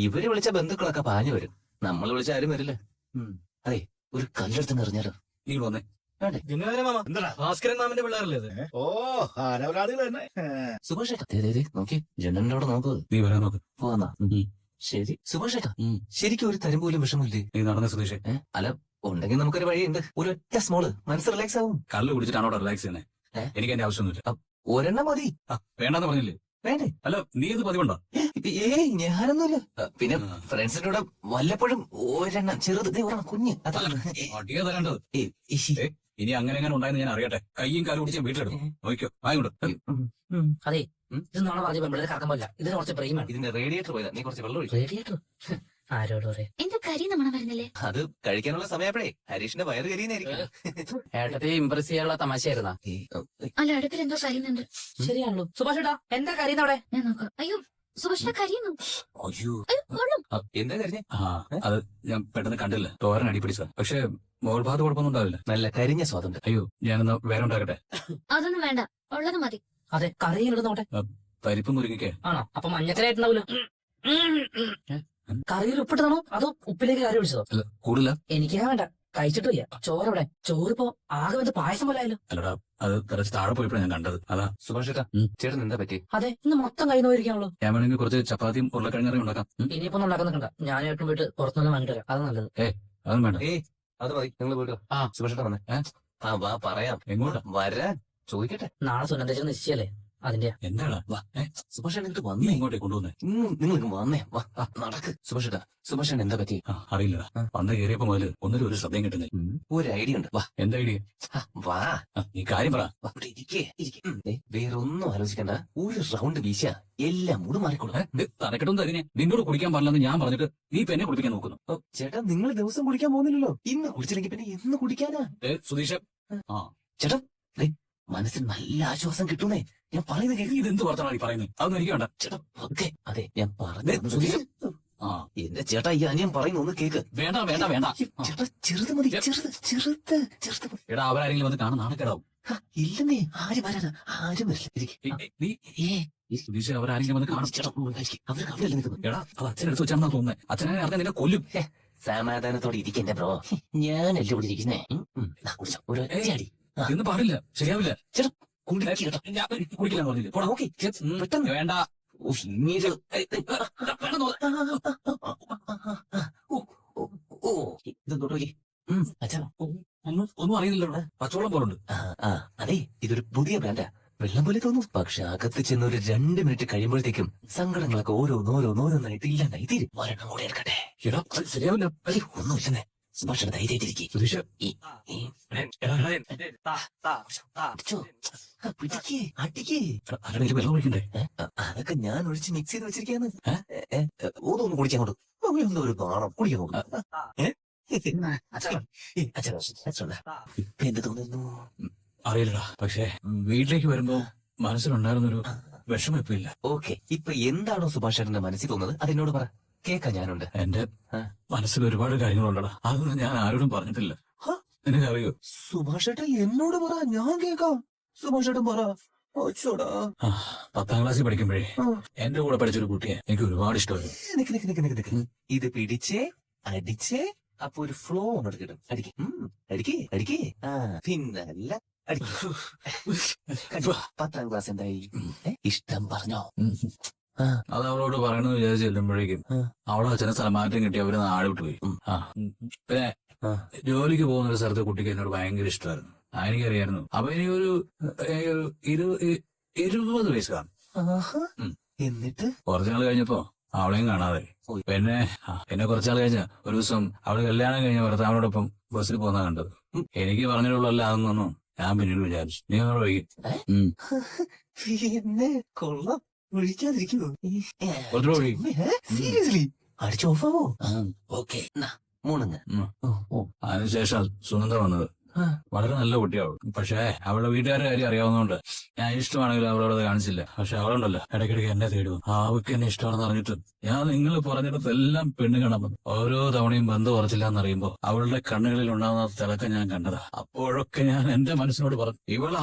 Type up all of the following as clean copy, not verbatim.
ഇവര് വിളിച്ച ബന്ധുക്കളൊക്കെ പാഞ്ഞു വരും. നമ്മൾ വിളിച്ച ആരും വരില്ല. അതെ, ഒരു കല്ലെടുത്ത് എറിഞ്ഞാലോ? നീ പോന്നെ. വേണ്ടേ? എന്താടാ ഭാസ്കരൻ മാമന്റെ പിള്ളേരല്ലേ ഇത്? ഓ ആരവരാദികൾ തന്നെ. സുഭാഷ് നോക്കി ജനലിനോട് നോക്ക്. നീ വരാൻ നോക്ക്. പോവാന്നാ? ശരി. സുഭാഷ് ശരിക്കും ഒരു തരം പോലും വിഷമില്ലേ? നീ നടന്ന സുധീഷേ. അല്ല, ഉണ്ടെങ്കിൽ നമുക്കൊരു വഴിയുണ്ട്. ഒരു ഒറ്റ സ്മോള് മനസ്സ് റിലാക്സ് ആവും. കള്ള് കുടിച്ചിട്ടാണോ റിലാക്സ് ചെയ്യുന്നത്? എനിക്ക് അതിന്റെ ആവശ്യമൊന്നുമില്ല. ഒരെണ്ണം മതി. വേണ്ടെന്ന് പറഞ്ഞില്ലേ? വേണ്ടേ? അല്ല, നീ ഇത് പതിവുണ്ടോ? ഏയ്, ഞാനൊന്നുമില്ല. പിന്നെ ഫ്രണ്ട്സിന്റെ കൂടെ വല്ലപ്പോഴും ഒരെണ്ണം ചെറുത്, ഒരെണ്ണം കുഞ്ഞ്. അടിയാ തരേണ്ടത്. ഇനി അങ്ങനെ ഉണ്ടായെന്ന് ഞാൻ അറിയട്ടെ. കയ്യും കാലും കുടിച്ച് വീട്ടിലെടുക്കും. നോക്കിക്കോ, ആയിക്കോട്ടെ. അതെ, ഇത് നാളെ പറഞ്ഞ പെമ്പിളെ കറക്കാൻ പറ്റില്ല. ഇതിന് കുറച്ച് പ്രേമാണ്. ഇതിന്റെ റേഡിയേറ്റർ പോയതാ. നീ കുറച്ച് വെള്ളം ഒഴിച്ചു. റേഡിയേറ്റർ ആരോട് പറയാ? എന്താ കരിയുന്ന മണം വരുന്നില്ലേ? അത് കഴിക്കാനുള്ള സമയപ്പോഴേ ഹരീഷിന്റെ വയറ് കരിയുന്നായിരിക്കും. ഏട്ടത്തെ ഇംപ്രസ് ചെയ്യാനുള്ള തമാശയായിരുന്നാ? അല്ല, അടുപ്പിൽ എന്തോ കരിയുന്നുണ്ട്. ശരിയാണല്ലോ. സുഭാഷ് ഏട്ടാ, എന്താ കരയുന്ന അവിടെ? ഞാൻ നോക്കാം. അയ്യോ, സുഭാഷിനെ കരിയുന്നു. അയ്യോ, കൊള്ളും. എന്താ കരിഞ്ഞേ? അത് ഞാൻ പെട്ടെന്ന് കണ്ടില്ല. തോരൻ അടി പിടിച്ച. പക്ഷെ മോൾ ഭാഗത്ത് കുഴപ്പമൊന്നും ഉണ്ടാവില്ല. നല്ല കരിഞ്ഞ സ്വാതന്ത്ര്യം. അയ്യോ, ഞാനെന്നാ വേറെ ഉണ്ടാക്കട്ടെ. അതൊന്നും വേണ്ട, ഉള്ളത് മതി. അതെ, കറിയിലിട്ട് നോട്ടെ. പരിപ്പ് മുരുങ്ങിക്കേ. ആണോ? അപ്പൊ മഞ്ഞക്കരായിട്ടുണ്ടാവൂലോ. കറിയിൽ ഉപ്പിട്ടതാണോ അതോ ഉപ്പിലേക്ക് കറി ഒഴിച്ചതോ? അല്ല, കൂടുതല. എനിക്കാ വേണ്ട, കഴിച്ചിട്ടില്ല. ചോറവിടെ. ചോറിപ്പോ ആകെ വന്ന് പായസം പോലെ ആയാലോ? അല്ലടാ, അത് തെറച്ച് താഴെ പോയപ്പോഴാണ് ഞാൻ കണ്ടത്. അതാ. സുഭാഷ് ചേട്ടൻ എന്താ പറ്റി? അതെ, ഇന്ന് മൊത്തം കൈ നോയിരിക്കാണല്ലോ. ഞാൻ വേണമെങ്കിൽ കുറച്ച് ചപ്പാത്തിയും ഉരുളക്കിഴങ്ങറി ഉണ്ടാക്കാം. ഇനിയിപ്പോ ഉണ്ടാക്കാൻ നിൽക്കണ്ട. ഞാൻ ഏട്ടും പോയിട്ട് പുറത്തുനിന്ന് വാങ്ങിട്ട് വരാം. അത് നല്ലത്. അതും വേണ്ട. അത് മതി, നിങ്ങൾ പോയിട്ടോ. സുഭാഷ് വന്നേ. വാ, പറയാം. എങ്ങോട്ടാ? വരാൻ ചോദിക്കട്ടെ. നാളെ സുനന്ദേശ്വരം നിശ്ചയല്ലേ, അതിന്റെ. എന്താടാ? സുഭാഷ് എന്നിട്ട് നീ വന്നേ. ഇങ്ങോട്ടേ കൊണ്ടുവന്നേ. നിങ്ങൾ വന്നേ. വാ, നടക്ക്. സുഭാഷ് എന്താ പറ്റി? അറിയില്ലടാ. വന്ന് കയറിയപ്പോ മുതല് ഒന്നിനും ഒരു ശ്രദ്ധയും കിട്ടുന്നില്ല. ഒരു ഐഡിയ ഉണ്ട്. വാ. എന്താ ഐഡിയ? വാ, നീ കാര്യം പറ. ഇരിക്കേ. വേറൊന്നും ആലോചിക്കണ്ട. ഒരു റൗണ്ട് വീശ എല്ലാം മൂട് മാറിക്കൊള്ളു. തനക്കെട്ടൊന്നും തരിഞ്ഞേ. നിന്നോട് കുടിക്കാൻ പാടില്ലെന്ന് ഞാൻ പറഞ്ഞിട്ട് നീ ഇപ്പൊ എന്നെ കുടിപ്പിക്കാൻ നോക്കുന്നു. ചേട്ടാ, നിങ്ങൾ ദിവസം കുടിക്കാൻ പോകുന്നില്ലല്ലോ. ഇന്ന് കുടിച്ചില്ലെങ്കിൽ പിന്നെ എന്ന് കുടിക്കാനാ? സുധീഷ, ചേട്ടാ, മനസ്സിന് നല്ല ആശ്വാസം കിട്ടുന്നേ. ഞാൻ പറയുന്നത് നീ ഇതെന്ത് വർത്തമാനാണ് ഈ പറയുന്നത്? അതൊന്നും എനിക്ക് വേണ്ട. ചേട്ടാ, അതെ, ഞാൻ പറഞ്ഞു. എന്റെ ചേട്ടാ, ഈ അനിയൻ പറയുന്ന ഒന്ന് കേക്ക്. വേണ്ട വേണ്ട വേണ്ട. ചേട്ടാ, ചെറുത് മതി. ചെറുത്. എടാ, അവരാരെങ്കിലും വന്ന് കാണാൻ നാണക്കേടാവും. ഇല്ലെന്നേ, ആരും വരാനാ? ആരും വരില്ല. നീ സുധീഷ, അവരാരെങ്കിലും വന്ന് കാണും. ചേട്ടാ, അവർ അവിടെ നിൽക്കുന്നു. എടാ, അത് അച്ഛനെടുത്ത് വെച്ചാണെന്നാ തോന്നുന്നത്. അച്ഛനെ അറിഞ്ഞാൽ നിന്നെ കൊല്ലും. സമാധാനത്തോടെ ഇരിക്കണ്ടേ ബ്രോ? ഞാനല്ലേ ഇവിടെ ഇരിക്കുന്നേ. ഒരു ഒറ്റയടി എന്ന് പാടില്ല, ശരിയാവില്ല. ചേട്ടാ, കുടിക്കില്ല പറഞ്ഞില്ലേ? പോടാ. ഓക്കെ, പെട്ടെന്ന് വേണ്ട. ഒന്നും അറിയില്ലല്ലോ. പച്ചവെള്ളം പോലുണ്ട്. അതെ, ഇതൊരു പുതിയ ബ്രാൻഡാ. വെള്ളം പോലെ തോന്നും, പക്ഷെ അകത്ത് ചെന്ന് ഒരു 2 മിനിറ്റ് കഴിയുമ്പോഴത്തേക്കും സങ്കടങ്ങളൊക്കെ ഓരോന്നോരോന്നായിട്ട് ഇല്ലാണ്ടായി തീരും. ഒരെണ്ണം കൂടെ എടുക്കട്ടെ? എടാ, അത് ശരിയാവില്ല. ഒന്നുമില്ലെന്നേ. സുഭാഷ് ധൈര്യമായിട്ടിരിക്കും. സുധീഷ, അതിനിടയിൽ വെള്ളം ഒഴിക്കണ്ടേ? അതൊക്കെ ഞാൻ ഒഴിച്ച് മിക്സ് ചെയ്ത് വെച്ചിരിക്കാന്ന്. ഓതൊന്ന് കുടിക്കാൻ കൊണ്ട് എന്തോ ഒരു കാണാം. കുടിക്കാൻ നോക്കാം. എന്ത് തോന്നുന്നു? അറിയില്ലടാ, പക്ഷേ വീട്ടിലേക്ക് വരുമ്പോ മനസ്സിലുണ്ടായിരുന്നൊരു വിഷമം ഇപ്പൊ ഇല്ല. ഓക്കെ, ഇപ്പൊ എന്താണോ സുഭാഷേട്ടന്റെ മനസ്സിൽ തോന്നുന്നത് അതിനോട് പറ, കേൾക്കാൻ ഞാനുണ്ട്. എന്റെ മനസ്സിൽ ഒരുപാട് കാര്യങ്ങളുണ്ടടാ. അതൊന്നും ഞാൻ ആരോടും പറഞ്ഞിട്ടില്ല. നിനക്കറിയോ? സുഭാഷേട്ടൻ എന്നോട് പറ, ഞാൻ കേൾക്കാം. സുഭാഷേട്ടൻ പറ. 10ാം ക്ലാസ്സിൽ പഠിക്കുമ്പോഴേ എന്റെ കൂടെ പഠിച്ചൊരു കുട്ടിയെ എനിക്ക് ഒരുപാട് ഇഷ്ടമായിരുന്നു. ഇത് പിടിച്ചേ അടിച്ചേ, അപ്പൊ ഒരു ഫ്ലോ അങ്ങോട്ട് കിട്ടും. അടിക്കേ. പിന്നല്ല, അടിക്കും. 10ാം ക്ലാസ് എന്തായി? ഇഷ്ടം പറഞ്ഞോ? അത് അവളോട് പറയണമെന്ന് വിചാരിച്ച് ചെല്ലുമ്പോഴേക്കും അവളെ അച്ഛനെ സ്ഥലമാറ്റം കിട്ടി അവര് നാട് വിട്ടുപോയി. പിന്നെ ജോലിക്ക് പോകുന്ന ഒരു സ്ഥലത്ത് കുട്ടിക്ക് എന്നോട് ഭയങ്കര ഇഷ്ടമായിരുന്നു. എനിക്കറിയായിരുന്നു. അപ്പൊ ഇനി ഒരു 20 വയസ്സ് കാണും. എന്നിട്ട് കുറച്ചുനാൾ കഴിഞ്ഞപ്പോ അവളെയും കാണാതെ. പിന്നെ കുറച്ചാൾ കഴിഞ്ഞ ഒരു ദിവസം അവള് കല്യാണം കഴിഞ്ഞ ഭർത്താവിനോടൊപ്പം ബസ്സിൽ പോകുന്ന കണ്ടത്. എനിക്ക് പറഞ്ഞിട്ടുള്ളല്ല അതൊന്നും ഞാൻ പിന്നീട് വിചാരിച്ചു. നീ അങ്ങോട്ട് വൈകി. പിന്നെ കൊള്ളാം, വിളിക്കാതിരിക്കുമോ? സീരിയസ്ലി അടിച്ച് ഓഫാവോ? ഓക്കെ, മുണങ്ങ്. അതിനുശേഷം സുനന്ദ വന്നത്. വളരെ നല്ല കുട്ടിയാവും. പക്ഷേ അവളുടെ വീട്ടുകാരുടെ കാര്യം അറിയാവുന്നതുകൊണ്ട് ഞാൻ ഇഷ്ടമാണെങ്കിലും അവളോട് കാണിച്ചില്ല. പക്ഷെ അവളുണ്ടല്ലോ ഇടയ്ക്കിടയ്ക്ക് എന്നെ തേടും. അവൾക്ക് എന്നെ ഇഷ്ടമാണെന്ന് അറിഞ്ഞിട്ട് ഞാൻ നിങ്ങൾ പറഞ്ഞിടത്തെല്ലാം പെണ്ണ് കാണാൻ വന്നു. ഓരോ തവണയും ബന്ധം ഉറച്ചില്ല എന്നറിയുമ്പോ അവളുടെ കണ്ണുകളിൽ ഉണ്ടാകുന്ന തിളക്കം ഞാൻ കണ്ടതാ. അപ്പോഴൊക്കെ ഞാൻ എന്റെ മനസ്സിനോട് പറഞ്ഞു,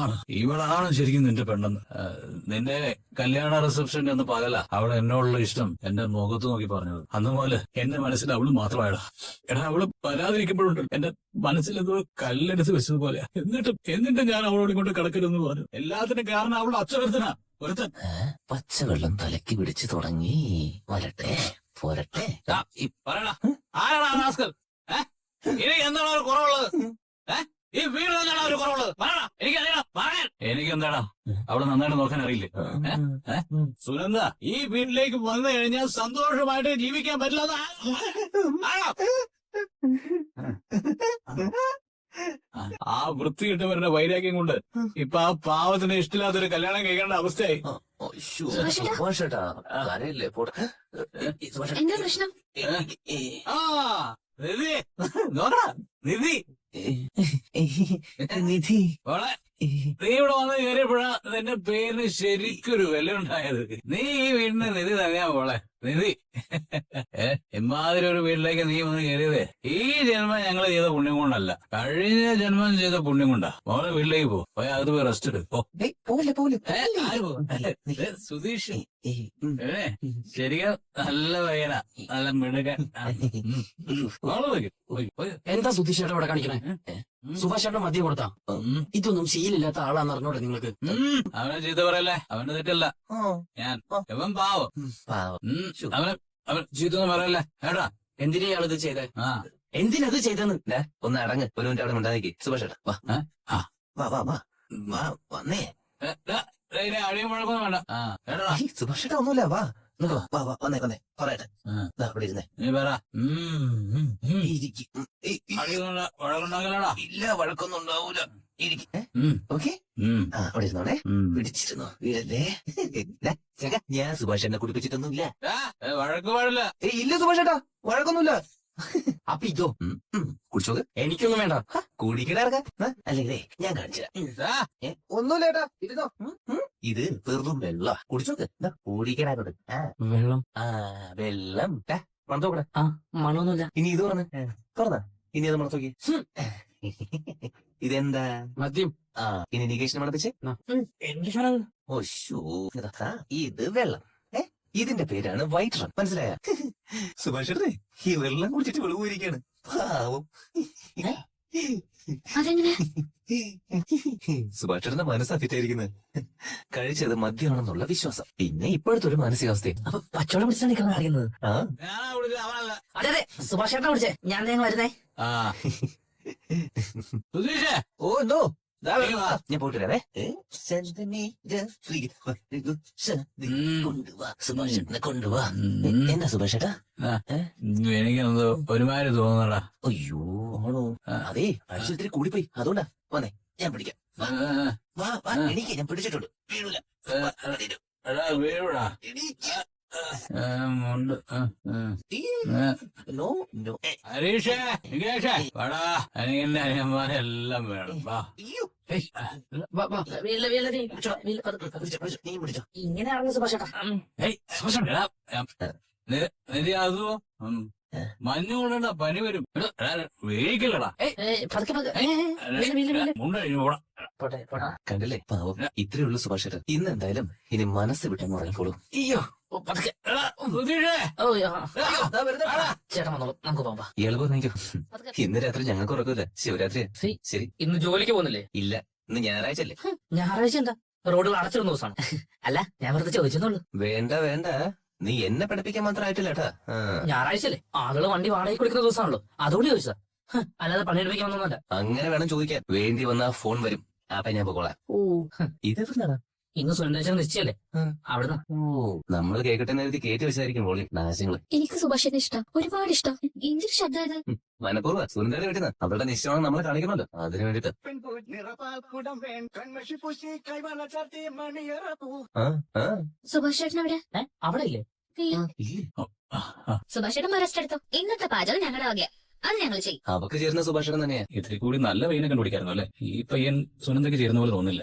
ഇവളാണ് ശരിക്കും നിന്റെ പെണ്ണെന്ന്. നിന്റെ കല്യാണ റിസപ്ഷന്റെ അന്ന് പകല അവൾ എന്നോടുള്ള ഇഷ്ടം എന്റെ മുഖത്ത് നോക്കി പറഞ്ഞത്. അന്ന് മുതല് എന്റെ മനസ്സിൽ അവള് മാത്രമായടാ. എടാ, അവള് വരാതിരിക്കുമ്പോഴുണ്ട് എന്റെ മനസ്സിൽ എന്തോ കല്ലെടുത്ത് വെച്ചതുപോലെ. എന്നിട്ട് ഞാൻ അവളോട് കൊണ്ട് കിടക്കരുതെന്ന് പറഞ്ഞു. എല്ലാത്തിനും കാരണം അവളുടെ അച്ഛനത്തിനാ. ഒരുത്തൻ പച്ചവെള്ളം തലയ്ക്ക് പിടിച്ചു തുടങ്ങി. വരട്ടെ പോരട്ടെ. പറയടാ, ആരാടാ റാസ്കൽ? ഇനി എന്താണ് ഒരു കുറവുള്ളത്? ഈ വീട് എന്താണ് ഒരു കുറവുള്ളത്? പറയടാ, എനിക്കറിയണം. എനിക്കെന്താടാ അവളെ നന്നായിട്ട് നോക്കാൻ അറിയില്ലേ? സുനന്ദ, ഈ വീട്ടിലേക്ക് വന്നു കഴിഞ്ഞാൽ സന്തോഷമായിട്ട് ജീവിക്കാൻ പറ്റില്ല. ആ വൃത്തികിട്ടവരുടെ വൈരാഗ്യം കൊണ്ട് ഇപ്പൊ ആ പാവത്തിന് ഇഷ്ടമില്ലാത്തൊരു കല്യാണം കഴിക്കേണ്ട അവസ്ഥയായി. സുഭാഷേട്ടാ കരയില്ലേ? എന്താ പ്രശ്നം? ആ നിധി, നോക്കടാ നിധി. നിധി മോളെ, നീ ഇവിടെ വന്ന് കയറിയപ്പോഴാ നിന്റെ പേരിന് ശരിക്കൊരു വില ഉണ്ടായത്. നീ ഈ വീടിന് നിധി തന്നെയാ മോളെ, നിധി. ഇമാതിരി ഒരു വീട്ടിലേക്ക് നീ വന്ന് കയറിയതേ ഈ ജന്മം ഞങ്ങൾ ചെയ്ത പുണ്യം കൊണ്ടല്ല, കഴിഞ്ഞ ജന്മം ചെയ്ത പുണ്യം കൊണ്ടാ. മോളെ വീട്ടിലേക്ക് പോയി അത് പോയി റെസ്റ്റ് എടുക്കും. സുധീഷ് ശരിക്കും നല്ല പയ്യന, നല്ല മിടുക്കൻ. എന്താ സുധീഷേട്ടൻ ഇവിടെ കാണിക്കണേ? സുഭാഷേട്ടൻ മദ്യം കൊടുത്താ? ഇതൊന്നും ശീലില്ലാത്ത ആളാന്ന് അറിഞ്ഞോടെ നിങ്ങൾക്ക്? അവനെ ചീത്ത പറയല്ലേ, അവന്റെ തെറ്റല്ല. ഞാൻ ഇവൻ പാവം. അവൻ ചീത്തൊന്നും പറയല്ലേ ഏട്ടാ. എന്തിനാ ഇയാളിത് ചെയ്തേ? എന്തിനത് ചെയ്തെന്ന്? ഒന്ന് അടങ്ങ്. ഒരു മിനിറ്റ് അവിടെ ഉണ്ടാക്കി. സുഭാഷേട്ടാ വാ വാ വാ വാ വാ വന്നേ. അടിയും മുഴക്കൊന്നും വേണ്ട. ഏട്ടാ സുഭാഷേട്ടാ ഒന്നുമില്ല. വാ വാ വാ വന്നേ വന്നേ പറയട്ടെ. അവിടെ ഇരുന്നേ. നീ പറ. വഴക്കുണ്ടാകലടാ. ഇല്ല, വഴക്കൊന്നും ഉണ്ടാവൂല. ഓക്കെ, അവിടെ ഇരുന്നോടെ. പിടിച്ചിരുന്നോ വീഴല്ലേ? ഞാൻ സുഭാഷേട്ടനെ കുടിപ്പിച്ചിട്ടൊന്നുമില്ല. വഴക്ക് പാടില്ല. ഇല്ല സുഭാഷേട്ടാ, വഴക്കൊന്നുമില്ല. അപ്പൊ ഇതോ കുടിച്ചോക്ക്. എനിക്കൊന്നും വേണ്ട. കുടിക്കണ അല്ലേ ഞാൻ കാണിച്ചുതരാം. ഒന്നുമില്ല ഏട്ടാ, ഇരുന്നോ. ഇത് വെറും വെള്ള. കുടിച്ചോക്ക്. കുടിക്കണോട്. വെള്ളം? വെള്ളം മണത്തോക്കട. മണമൊന്നുമില്ല. ഇനി ഇത് തുറന്ന ഇനി അത് മണത്തോക്കി. ഇതെന്താ? മദ്യം. ഇനി നികേഷിനെ മണപ്പിച്ച്. ഓശോ, ഇത് വെള്ളം. ഇതിന്റെ പേരാണ് വൈറ്റ് റം. മനസ്സിലായ? സുഭാഷേ, ഈ വെള്ളം കുടിച്ചിട്ട് വെളുപോയിരിക്കാണ് പാവം. അതെങ്ങനെ? സുഭാഷേട്ടന്റെ മനസ്സാ ഫിറ്റായിരിക്കുന്നത്. കഴിച്ചത് മദ്യമാണെന്നുള്ള വിശ്വാസം. പിന്നെ ഇപ്പോഴത്തെ ഒരു മാനസികാവസ്ഥ. അപ്പൊ പച്ചവെള്ളം പിടിച്ചാണ് ഈ കാണിക്കുന്നത്. ഞാനാ വിളിച്ചത്, അവനല്ല. അതെ അതെ, സുഭാഷേട്ടനെ വിളിച്ചേ. ഞാൻ വരുന്നേ. സുധീഷേ. ഓ എന്തോ ഞാൻ പോയിട്ട് വരാവേ. കൊണ്ടുവാ സുഭാഷേട്ടനെ കൊണ്ടുവാ. എന്താ സുഭാഷേട്ടാ? എനിക്കെന്തോ ഒരുമാതിരി തോന്നണടാ. അയ്യോ ആണോ? അതെ, അഴിച്ചിത്തിരി കൂടിപ്പോയി. അതുകൊണ്ടാ വന്നേ, ഞാൻ പിടിക്കാം. വാ വാ, എനിക്ക് ഞാൻ പിടിച്ചിട്ടുണ്ട്. വീഴൂല. വീഴൂടാ. ഹരീഷേ, നികേഷേ, വാടാ. എനിക്ക് എന്റെ അനിയന്മാരെല്ലാം വേണം. വാ. ഇങ്ങനെ ഇറങ്ങും സുഭാഷേട്ടാ. നിധി അതോ മഞ്ഞു കൊണ്ട പനി വരും. വീഴിക്കല്ലടാ. മുണ്ടഴിഞ്ഞു പോടാ. കണ്ടില്ലേ പാവം. ഇത്രയേ ഉള്ളൂ സുഭാഷേട്ടൻ. ഇന്ന് എന്തായാലും ഇനി മനസ്സ് വിട്ടെന്ന് പറയുമ്പോഴും. അയ്യോ, ചേട്ടൻ വന്നോളൂ, നമുക്ക് പോകാം. ഇയാള് പറഞ്ഞോ. ഇന്ന് രാത്രി ഞങ്ങൾക്ക് ഉറക്കില്ല. ശിവരാത്രി. ശരി, ഇന്ന് ജോലിക്ക് പോകുന്നില്ലേ? ഇല്ല, ഇന്ന് ഞായറാഴ്ച അല്ലേ. ഞായറാഴ്ച എന്താ റോഡുകൾ അടച്ചിരുന്ന ദിവസമാണ്. അല്ല, ഞാൻ വെറുതെ ചോദിച്ചെന്നുള്ളൂ. വേണ്ട വേണ്ട, നീ എന്നെ പഠിപ്പിക്കാൻ മാത്രമായിട്ടില്ല കേട്ടാ. ഞായറാഴ്ച അല്ലേ, ആളുകൾ വണ്ടി വാടകയ്ക്ക് കൊടുക്കുന്ന ദിവസമാണല്ലോ, അതുകൊണ്ട് ചോദിച്ചാ. അല്ലാതെ പണിയെടുപ്പിക്കാൻ വന്നൊന്നല്ല. അങ്ങനെ വേണം ചോദിക്കാൻ. വേണ്ടി വന്നാ ഫോൺ വരും. അപ്പൊ ഞാൻ പോകോളാം. ഇതെവിടുന്നാണ്? ഇന്ന് സുരേന്ദ്രൻ നിശ്ചയല്ലേ, അവിടുന്ന്. നമ്മൾ കേക്കട്ടെ നേരത്തെ കേറ്റി വെച്ചായിരിക്കും പോളി നാശങ്ങള്. എനിക്ക് സുഭാഷിനെ ഇഷ്ടം, ഒരുപാട് ഇഷ്ടം. എന്തൊരു ശബ്ദം ഇത്. മനഃപൂർവ്വ സുരേന്ദ്രയുടെ വീട്ടിൽ നിന്ന് അവളുടെ നിശ്ചയമാണ് നമ്മളെ കാണിക്കണല്ലോ, അതിന് വേണ്ടിട്ട്. സുഭാഷ് ചേട്ടൻ എവിടെ? അവിടെ ഇല്ലേ? സുഭാഷ് ചേട്ടൻ റെസ്റ്റ് എടുത്തോ. ഇന്നത്തെ പാചകം ഞങ്ങളുടെ വകയാ. അത് ഞങ്ങൾ ചെയ്യും. അവക്ക് ചേരുന്ന സുഭാഷേട്ടൻ തന്നെയാ. ഇത്തിരി കൂടി നല്ല പയ്യനെ കണ്ടുപിടിക്കായിരുന്നു അല്ലേ? ഈ പയ്യൻ സുനന്ദയ്ക്ക് ചേരുന്ന പോലെ തോന്നില്ല.